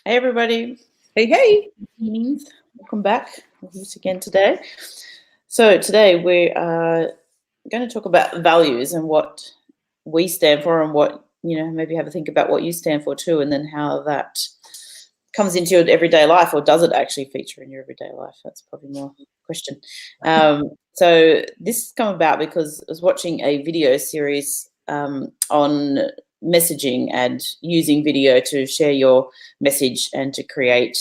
Hey everybody. Hey, hey. Welcome back once again today. So today we are going to talk about values and what we stand for and what, maybe have a think about what you stand for too, and then how that comes into your everyday life, or does it actually feature in your everyday life? That's probably more question. So this has come about because I was watching a video series on messaging and using video to share your message and to create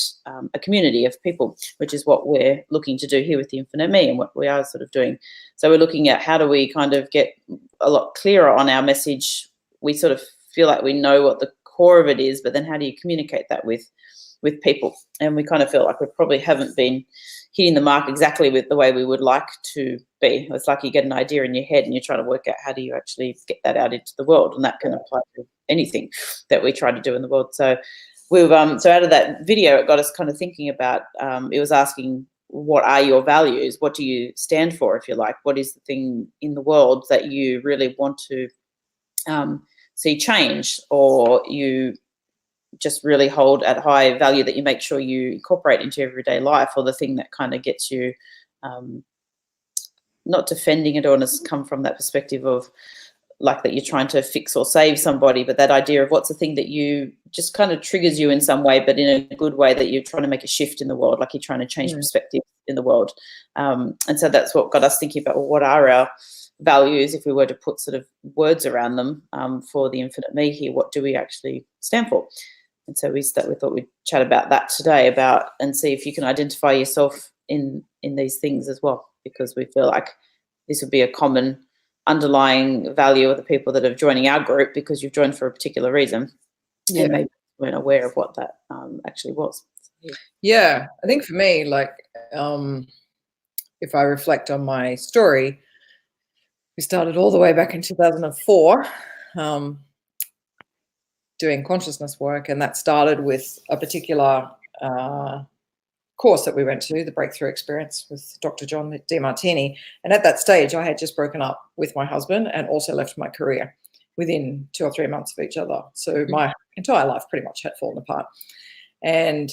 a community of people, which is what we're looking to do here with the Infinite Me and what we are sort of doing. So we're looking at how do we kind of get a lot clearer on our message. We sort of feel like we know what the core of it is, but then how do you communicate that with people? And we kind of feel like we probably haven't been hitting the mark exactly with the way we would like to be. It's like you get an idea in your head and you're trying to work out how do you actually get that out into the world, and that can apply to anything that we try to do in the world. So we've so out of that video, it got us kind of thinking about, it was asking, what are your values? What do you stand for, if you like? What is the thing in the world that you really want to see change, or you just really hold at high value that you make sure you incorporate into everyday life, or the thing that kind of gets you not defending it, or come from that perspective of like that you're trying to fix or save somebody, but that idea of what's the thing that you just kind of triggers you in some way, but in a good way, that you're trying to make a shift in the world, like you're trying to change perspective in the world. And so that's what got us thinking about, well, what are our values, if we were to put sort of words around them, for the Infinite Me here, what do we actually stand for? And so we thought we'd chat about that today, and see if you can identify yourself in these things as well, because we feel like this would be a common underlying value of the people that are joining our group, because you've joined for a particular reason. Yeah. And maybe weren't aware of what that actually was. Yeah, I think for me, like, if I reflect on my story, we started all the way back in 2004 doing consciousness work, and that started with a particular course that we went to, the Breakthrough Experience with Dr. John Demartini. And at that stage, I had just broken up with my husband and also left my career within 2 or 3 months of each other. So my entire life pretty much had fallen apart. And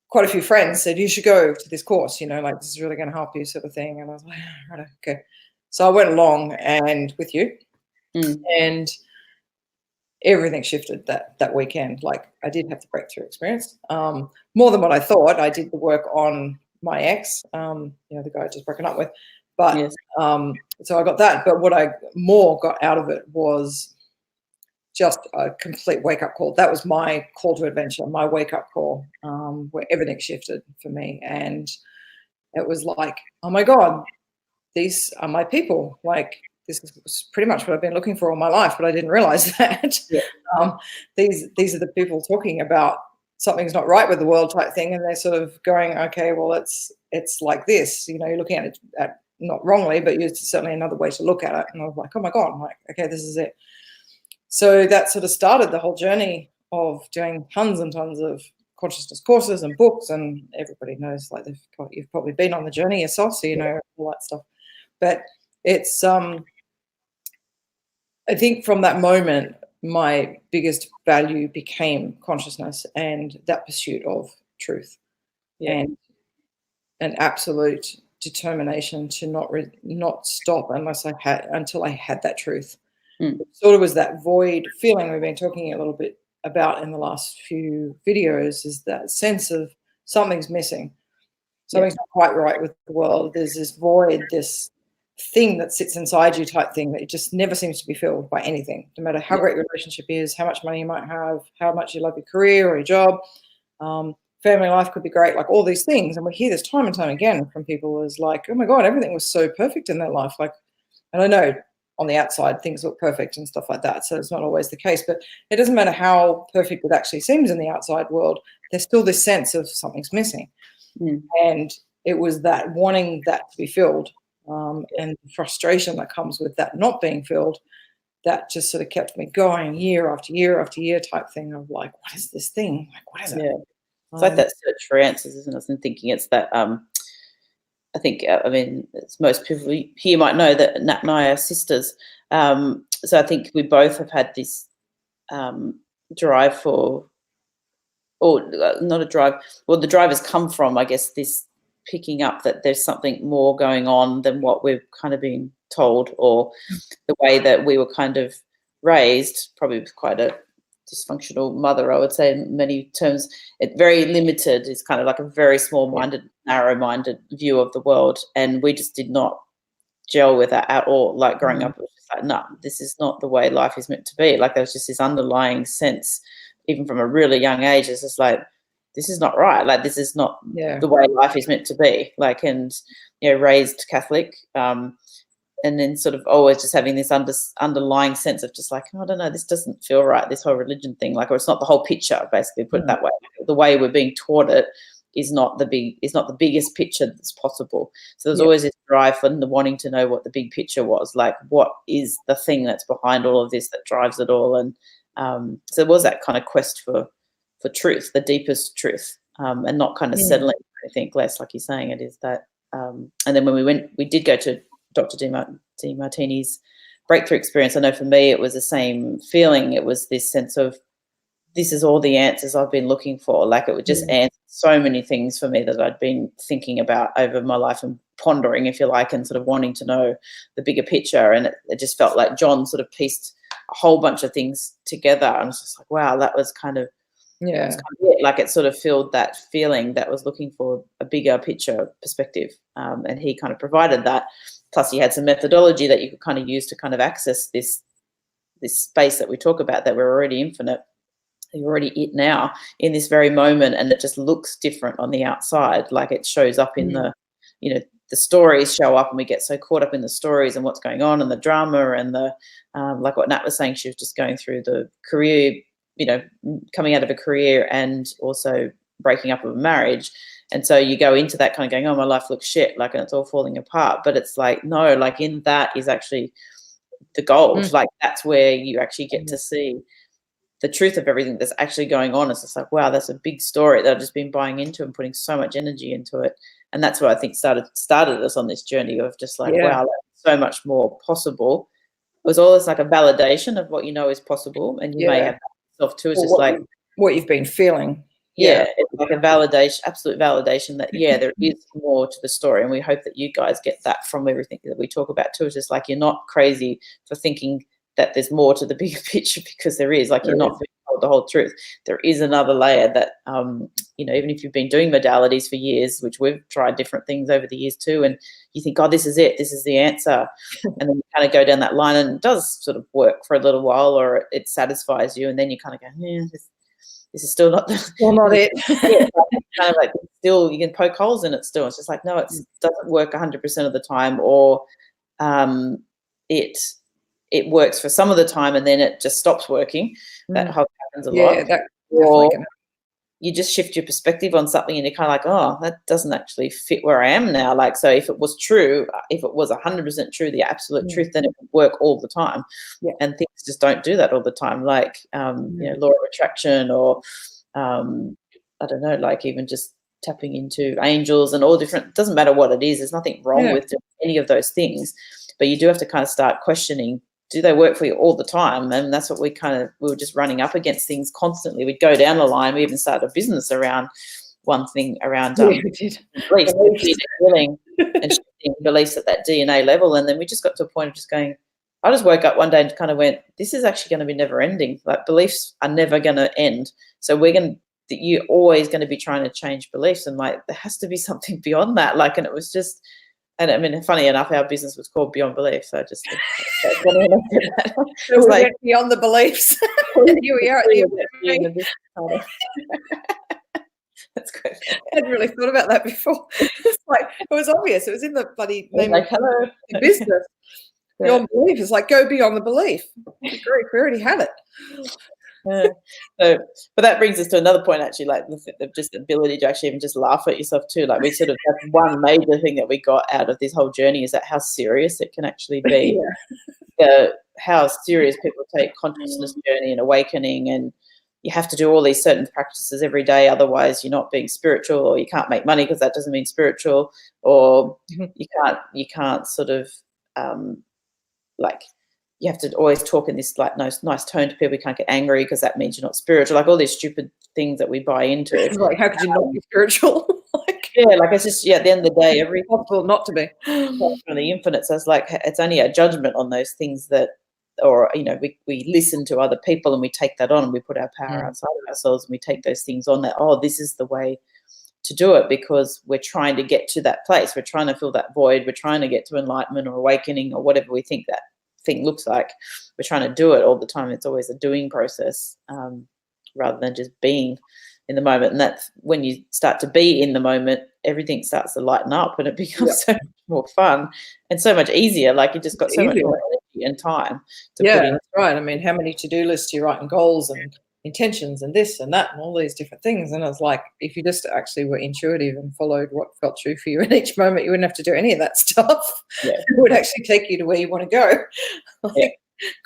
quite a few friends said, you should go to this course, like this is really going to help you, sort of thing. And I was like, right, okay. So I went along and with you, and everything shifted that weekend. Like, I did have the breakthrough experience, more than what I thought. I did the work on my ex, the guy I just broken up with. But yes. So I got that. But what I more got out of it was just a complete wake-up call. That was my call to adventure, my wake-up call, where everything shifted for me. And it was like, oh my God, these are my people. Like, this is pretty much what I've been looking for all my life, but I didn't realize that. Yeah. These are the people talking about something's not right with the world type thing, and they're sort of going, okay, well, it's like this. You're looking at it not wrongly, but it's certainly another way to look at it. And I was like, oh my God, I'm like, okay, this is it. So that sort of started the whole journey of doing tons and tons of consciousness courses and books, and everybody knows, like, you've probably been on the journey yourself, so you know all that stuff. But it's I think from that moment, my biggest value became consciousness and that pursuit of truth, and an absolute determination to not stop until I had that truth. It sort of was that void feeling we've been talking a little bit about in the last few videos, is that sense of something's missing, something's not quite right with the world. There's this void, this thing that sits inside you type thing, that it just never seems to be filled by anything, no matter how great your relationship is, how much money you might have, how much you love your career or your job, family life could be great, like all these things. And we hear this time and time again from people, is like, oh my God, everything was so perfect in their life. Like, and I know on the outside things look perfect and stuff like that, so it's not always the case, but it doesn't matter how perfect it actually seems in the outside world, there's still this sense of something's missing. And it was that wanting that to be filled, and the frustration that comes with that not being filled, that just sort of kept me going year after year after year type thing of like, what is this thing? Like, what is it? Yeah. It's like that search for answers, isn't it? I'm thinking it's that, I think, as most people here might know, that Nat and I are sisters. So I think we both have had this drive for or not a drive. Well, the drive has come from, I guess, this picking up that there's something more going on than what we've kind of been told, or the way that we were kind of raised, probably with quite a dysfunctional mother, I would say, in many terms. It very limited. It's kind of like a very small-minded, narrow-minded view of the world, and we just did not gel with that at all. Like growing up, it was just like, no, this is not the way life is meant to be. Like there was just this underlying sense, even from a really young age, it's just like, this is not right. Like this is not the way life is meant to be. Like, and raised Catholic, and then sort of always just having this underlying sense of just like, oh, I don't know, this doesn't feel right, this whole religion thing. Like, or it's not the whole picture, basically, put it that way. The way we're being taught it is not the biggest picture that's possible. So there's always this drive for the wanting to know what the big picture was, like what is the thing that's behind all of this that drives it all. And so there was that kind of quest for truth, the deepest truth, and not kind of settling. I think less, like you're saying, it is that. And then when we did go to Dr. Demartini's breakthrough experience, I know for me it was the same feeling. It was this sense of, this is all the answers I've been looking for. Like it would just answer so many things for me that I'd been thinking about over my life and pondering, if you like, and sort of wanting to know the bigger picture. And it just felt like John sort of pieced a whole bunch of things together. And I was just like, wow, that was kind of, it. Like it sort of filled that feeling that was looking for a bigger picture perspective. And he kind of provided that. Plus he had some methodology that you could kind of use to kind of access this space that we talk about, that we're already infinite. You're already it now in this very moment, and it just looks different on the outside. Like it shows up in the stories show up, and we get so caught up in the stories and what's going on and the drama and the like what Nat was saying, she was just going through the career, coming out of a career and also breaking up of a marriage. And so you go into that kind of going, oh, my life looks shit, like, and it's all falling apart. But it's like, no, like in that is actually the gold. Like that's where you actually get to see the truth of everything that's actually going on. It's just like, wow, that's a big story that I've just been buying into and putting so much energy into it. And that's what I think started us on this journey of just like, wow, that's so much more possible. It was always like a validation of what you know is possible, and you may have yourself too. It's just like what you've been feeling. It's like a validation, absolute validation that there is more to the story, and we hope that you guys get that from everything that we talk about too. It's just like, you're not crazy for thinking that there's more to the bigger picture, because there is. Like, you're not being told the whole truth. There is another layer that even if you've been doing modalities for years, which we've tried different things over the years too, and you think, oh, this is it, this is the answer, and then you kind of go down that line, and it does sort of work for a little while, or it satisfies you, and then you kind of go, this is still not it. Kind of like, still you can poke holes in it still. It's just like, no, it doesn't work 100% of the time, or it works for some of the time and then it just stops working. That happens a lot. Or you just shift your perspective on something and you're kind of like, oh, that doesn't actually fit where I am now. Like, so if it was true, if it was 100% true, the absolute truth, then it would work all the time. And things just don't do that all the time. Like, law of attraction, or I don't know, like even just tapping into angels and all different, doesn't matter what it is. There's nothing wrong with doing any of those things, but you do have to kind of start questioning, do they work for you all the time? And that's what we were just running up against things constantly. We'd go down the line. We even started a business around one thing around beliefs, healing and shifting beliefs at that DNA level. And then we just got to a point of just going, I just woke up one day and kind of went, this is actually going to be never ending. Like, beliefs are never going to end. So you're always going to be trying to change beliefs. And like, there has to be something beyond that. Like, and it was just, and I mean, funny enough, our business was called Beyond Belief. So just it was like beyond the beliefs. Here we are at the end. That's great. I hadn't really thought about that before. It's like, it was obvious. It was in the bloody name of the business. Beyond belief. It's like, go beyond the belief. We already had it. But that brings us to another point, actually, like just the ability to actually even just laugh at yourself too. Like, we sort of, that's one major thing that we got out of this whole journey, is that how serious it can actually be. How serious people take consciousness journey and awakening, and you have to do all these certain practices every day, otherwise you're not being spiritual, or you can't make money because that doesn't mean spiritual, or you can't sort of like, you have to always talk in this like nice tone to people. You can't get angry because that means you're not spiritual. Like, all these stupid things that we buy into. It's like, how could you not be spiritual? Like, yeah, like it's just, yeah, at the end of the day, it's possible not to be. from the infinite. So it's like, it's only a judgment on those things that, or, you know, we listen to other people and we take that on and we put our power outside of ourselves and we take those things on that, oh, this is the way to do it because we're trying to get to that place. We're trying to fill that void. We're trying to get to enlightenment or awakening or whatever we think that thing looks like. We're trying to do it all the time. It's always a doing process rather than just being in the moment. And that's when you start to be in the moment, everything starts to lighten up and it becomes so much more fun and so much easier. Like you just got so much more energy and time to put in. That's right. I mean, how many to-do lists do you write and goals and intentions and this and that and all these different things? And it's like, if you just actually were intuitive and followed what felt true for you in each moment, you wouldn't have to do any of that stuff. It would actually take you to where you want to go.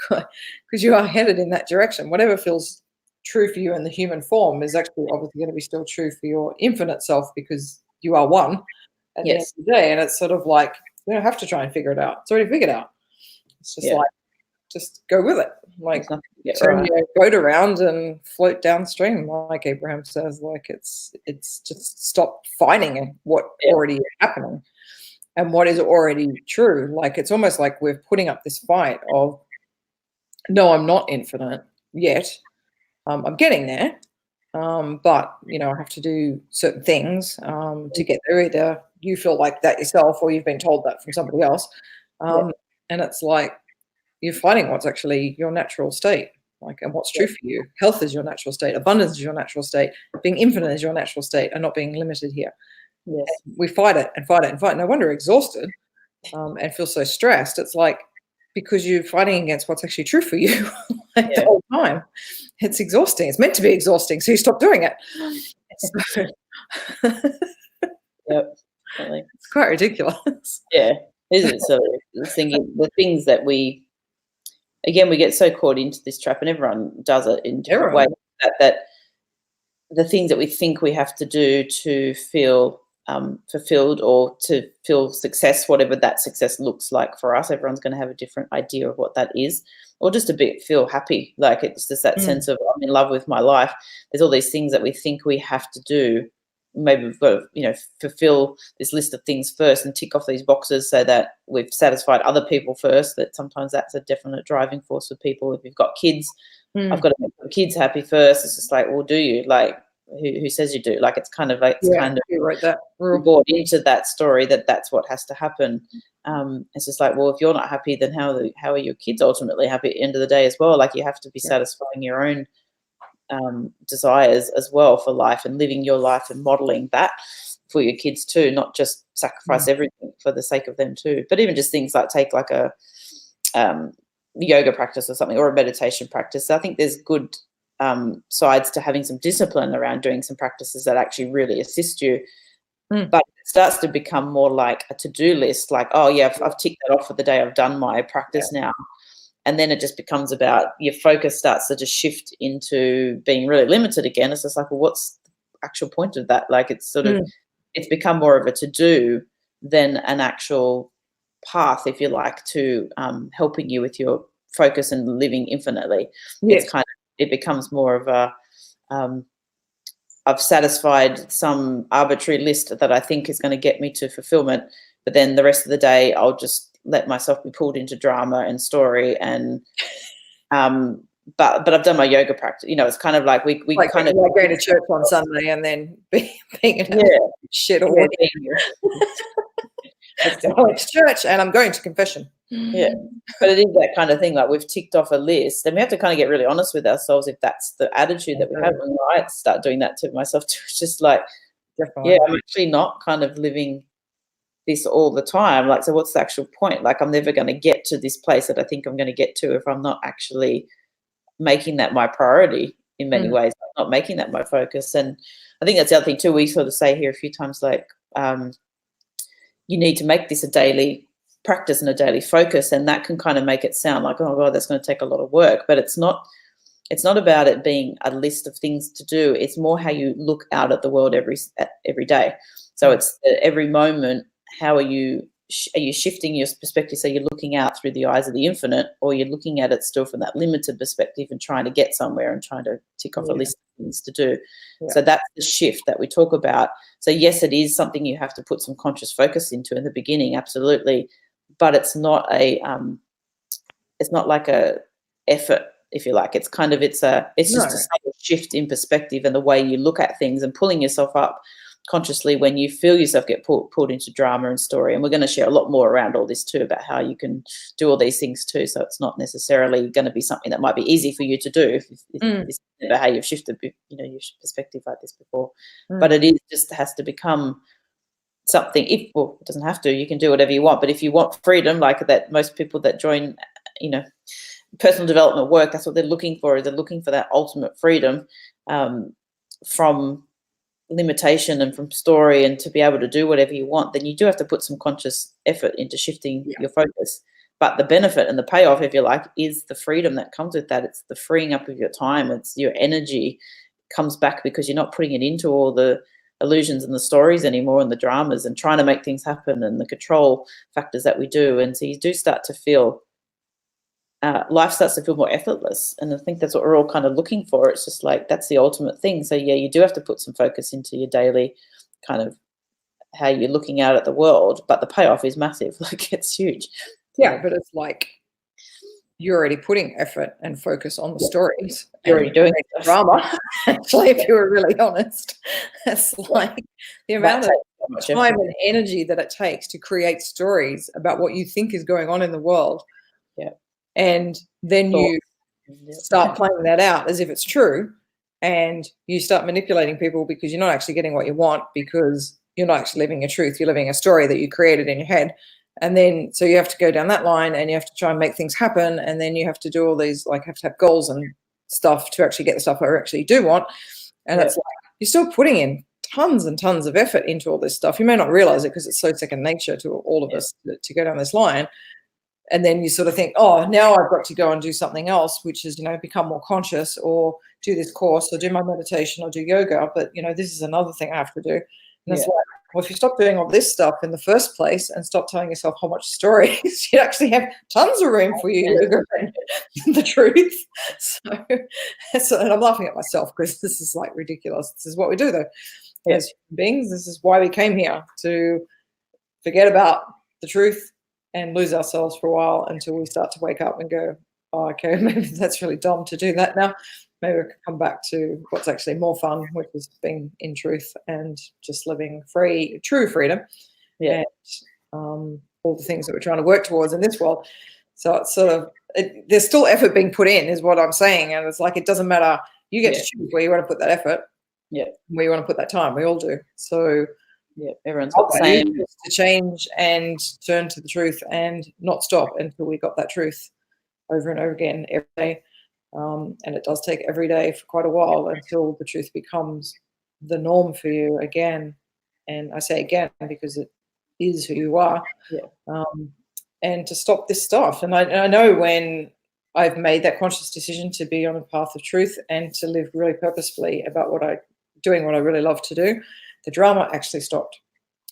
Because you are headed in that direction. Whatever feels true for you in the human form is actually obviously going to be still true for your infinite self because you are one at the end of the day. And it's sort of like, you don't have to try and figure it out. It's already figured out. It's just like, just go with it. Like, turn your boat around and float downstream, like Abraham says. Like, it's just stop fighting what already is happening and what is already true. Like, it's almost like we're putting up this fight of, no, I'm not infinite yet. I'm getting there. But, you know, I have to do certain things to get there. Either you feel like that yourself or you've been told that from somebody else. And it's like, you're fighting what's actually your natural state, like, and what's true for you. Health is your natural state. Abundance is your natural state. Being infinite is your natural state, and not being limited here. Yes, we fight it and fight it and fight. No wonder we're exhausted and feel so stressed. It's like because you're fighting against what's actually true for you the whole time. It's exhausting. It's meant to be exhausting, so you stop doing it. It's quite ridiculous. Yeah, isn't it? So thinking the things that we. Again, we get so caught into this trap, and everyone does it in different ways. That the things that we think we have to do to feel fulfilled or to feel success, whatever that success looks like for us, everyone's going to have a different idea of what that is, or just a bit feel happy. Like it's just that sense of I'm in love with my life. There's all these things that we think we have to do. Maybe we've got to, you know, fulfill this list of things first and tick off these boxes so that we've satisfied other people first. That sometimes that's a definite driving force for people. If you've got kids, I've got to make the kids happy first. It's just like, well, do you? Like, who says you do? Like, it's kind of like, we're bought into that story that's what has to happen. It's just like, well, if you're not happy, then how are your kids ultimately happy at the end of the day as well? Like, you have to be satisfying your own desires as well for life and living your life and modeling that for your kids too, not just sacrifice everything for the sake of them too. But even just things like take like a yoga practice or something, or a meditation practice. I think there's good sides to having some discipline around doing some practices that actually really assist you. But it starts to become more like a to-do list, like, oh yeah, I've ticked that off for the day, I've done my practice now. And then it just becomes about your focus starts to just shift into being really limited again. It's just like, well, what's the actual point of that? Like, it's sort of, it's become more of a to-do than an actual path, if you like, to helping you with your focus and living infinitely. It's kind of, it becomes more of a, I've satisfied some arbitrary list that I think is going to get me to fulfillment, but then the rest of the day I'll just let myself be pulled into drama and story and but I've done my yoga practice. You know, it's kind of like we like kind of like going to church on Sunday and then being in shit all day. It's church and I'm going to confession. Yeah, but it is that kind of thing. Like, we've ticked off a list, and we have to kind of get really honest with ourselves if that's the attitude that we have. And I start doing that to myself too. It's just like, I'm actually not kind of living this all the time. Like, so what's the actual point? Like, I'm never going to get to this place that I think I'm going to get to if I'm not actually making that my priority in many ways. I'm not making that my focus. And I think that's the other thing too. We sort of say here a few times, like, you need to make this a daily practice and a daily focus. And that can kind of make it sound like, oh God, that's going to take a lot of work. But it's not about it being a list of things to do. It's more how you look out at the world every day. So it's every moment, how are you are you shifting your perspective so you're looking out through the eyes of the infinite, or you're looking at it still from that limited perspective and trying to get somewhere and trying to tick off a list of things to do? So that's the shift that we talk about. So yes, it is something you have to put some conscious focus into in the beginning, absolutely, but it's not like a effort, if you like. It's kind of it's just a subtle shift in perspective and the way you look at things, and pulling yourself up consciously when you feel yourself get pulled into drama and story. And we're going to share a lot more around all this too, about how you can do all these things too. So it's not necessarily going to be something that might be easy for you to do if it's about how you've shifted, your perspective like this before. But it is just has to become something. It doesn't have to. You can do whatever you want. But if you want freedom, like that, most people that join, personal development work, that's what they're looking for. Is they're looking for that ultimate freedom from limitation and from story, and to be able to do whatever you want. Then you do have to put some conscious effort into shifting your focus. But the benefit and the payoff, if you like, is the freedom that comes with that. It's the freeing up of your time. It's your energy comes back because you're not putting it into all the illusions and the stories anymore, and the dramas, and trying to make things happen, and the control factors that we do. And so you do start to feel life starts to feel more effortless. And I think that's what we're all kind of looking for. It's just like, that's the ultimate thing. So yeah, you do have to put some focus into your daily kind of how you're looking out at the world, but the payoff is massive. Like, it's huge. Yeah, but it's like you're already putting effort and focus on the stories. You're already doing the drama. Actually, if you were really honest, it's like the amount of time and energy that it takes to create stories about what you think is going on in the world. Yeah. And then you start playing that out as if it's true, and you start manipulating people because you're not actually getting what you want, because you're not actually living a truth. You're living a story that you created in your head. And then, so you have to go down that line, and you have to try and make things happen. And then you have to do all these, like, have to have goals and stuff to actually get the stuff I actually do want. And it's like, you're still putting in tons and tons of effort into all this stuff. You may not realize it because it's so second nature to all of us to go down this line. And then you sort of think, oh, now I've got to go and do something else, which is, become more conscious, or do this course, or do my meditation, or do yoga. But, this is another thing I have to do. And it's like, well, if you stop doing all this stuff in the first place and stop telling yourself how much stories, you actually have tons of room for your yoga and the truth. So, and I'm laughing at myself because this is like ridiculous. This is what we do, though. As human beings, this is why we came here, to forget about the truth and lose ourselves for a while until we start to wake up and go, oh, okay, maybe that's really dumb to do that now. Maybe we can come back to what's actually more fun, which is being in truth and just living free, true freedom, and all the things that we're trying to work towards in this world. So it's sort of, there's still effort being put in, is what I'm saying. And it's like, it doesn't matter. You get to choose where you want to put that effort, where you want to put that time. We all do. So everyone's got the same to change and turn to the truth and not stop until we got that truth over and over again every day. And it does take every day for quite a while until the truth becomes the norm for you again. And I say again because it is who you are. And to stop this stuff. And I know when I've made that conscious decision to be on a path of truth and to live really purposefully about doing what I really love to do, the drama actually stopped.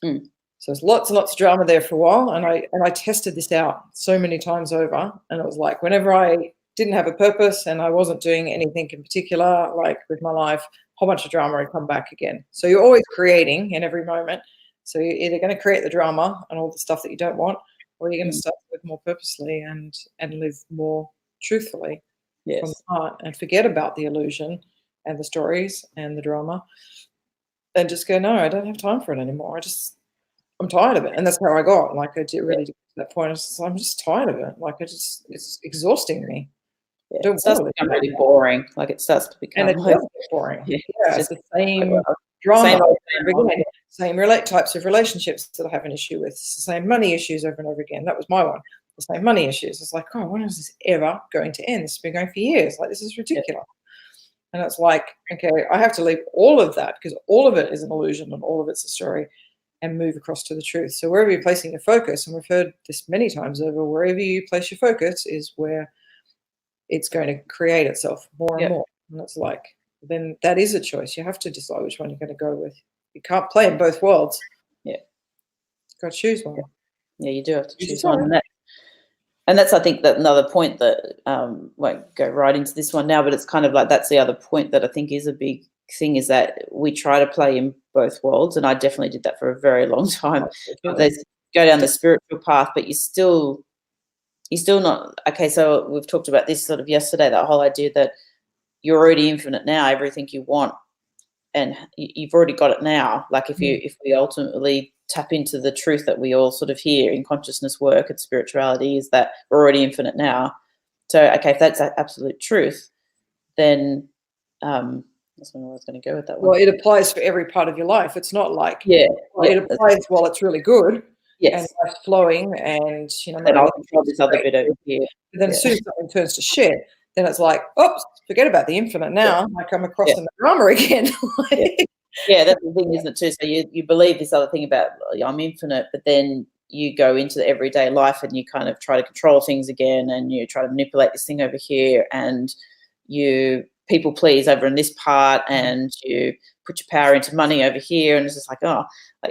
So there's lots and lots of drama there for a while, and I tested this out so many times over, and it was like, whenever I didn't have a purpose and I wasn't doing anything in particular, like with my life, a whole bunch of drama would come back again. So you're always creating in every moment. So you're either going to create the drama and all the stuff that you don't want, or you're going to start to live more purposely and live more truthfully from the heart, and forget about the illusion and the stories and the drama. And just go, no, I don't have time for it anymore. I'm tired of it. And that's how I got. Like, I did really get to that point. I'm just tired of it. Like, it's exhausting me. It starts to become really boring. Like, it starts to become, and it does get boring. It's the same drama, same types of relationships that I have an issue with. It's the same money issues over and over again. That was my one. The same money issues. It's like, oh, when is this ever going to end? This has been going for years. Like, this is ridiculous. And it's like, okay, I have to leave all of that, because all of it is an illusion and all of it's a story, and move across to the truth. So wherever you're placing your focus, and we've heard this many times over, wherever you place your focus is where it's going to create itself more and more. And it's like, then that is a choice. You have to decide which one you're going to go with. You can't play in both worlds. Got to choose one. Yeah, you do have to You choose decide. one. And that's, I think, that another point that won't go right into this one now, but it's kind of like that's the other point that I think is a big thing, is that we try to play in both worlds, and I definitely did that for a very long time. There's go down the spiritual path, but you're still not okay. So we've talked about this sort of yesterday, that whole idea that you're already infinite now. Everything you want, and you've already got it now. Like if we ultimately tap into the truth that we all sort of hear in consciousness work and spirituality, is that we're already infinite now. So, okay, if that's absolute truth, then that's where I was going to go with that one. Well, it applies for every part of your life. It's not like, it applies while it's really good and life's flowing, and then I'll control this other bit over here. But then as soon as something turns to shit, then it's like, oops, forget about the infinite now. I come across in the drama again. Yeah, that's the thing, isn't it, too? So you believe this other thing about I'm infinite, but then you go into the everyday life and you kind of try to control things again, and you try to manipulate this thing over here, and you people please over in this part, and you put your power into money over here, and it's just like, I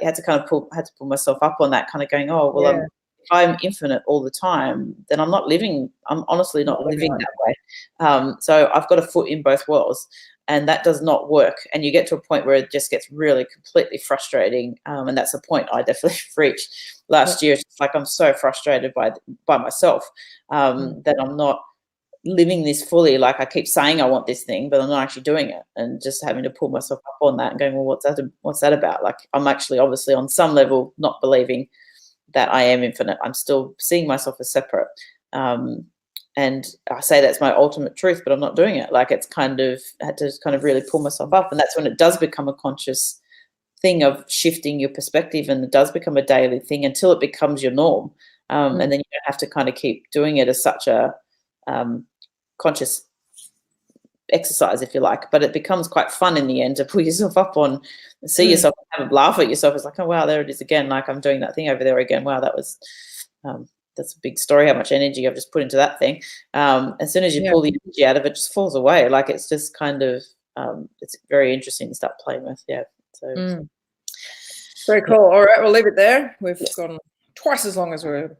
had to kind of pull myself up on that, kind of going, if I'm infinite all the time, then I'm honestly not living that way. So I've got a foot in both worlds, and that does not work. And you get to a point where it just gets really completely frustrating. And that's a point I definitely reached last year. It's just like, I'm so frustrated by myself that I'm not living this fully. Like, I keep saying I want this thing, but I'm not actually doing it, and just having to pull myself up on that and going, well, what's that about? Like, I'm actually obviously on some level not believing that I am infinite. I'm still seeing myself as separate. And I say that's my ultimate truth, but I'm not doing it. Like, it's kind of had to kind of really pull myself up. And that's when it does become a conscious thing of shifting your perspective, and it does become a daily thing until it becomes your norm. And then you don't have to kind of keep doing it as such a conscious exercise, if you like, but it becomes quite fun in the end to pull yourself up on, see yourself, have a laugh at yourself. It's like, oh wow, there it is again. Like, I'm doing that thing over there again. Wow, that was that's a big story, how much energy I've just put into that thing. As soon as you pull the energy out of it, just falls away. Like, it's just kind of it's very interesting to start playing with. So very cool. All right, we'll leave it there. We've gone twice as long as we're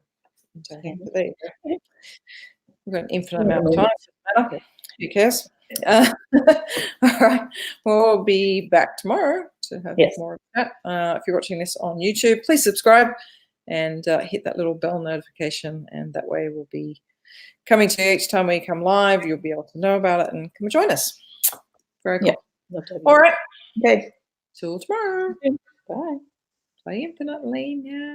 saying. There you go. We've got an infinite amount of time. Who cares? All right. We'll be back tomorrow to have more of that. If you're watching this on YouTube, please subscribe and hit that little bell notification, and that way we'll be coming to you each time we come live. You'll be able to know about it and come and join us. Very cool. All right. Okay. Till tomorrow. Bye. Play infinitely now.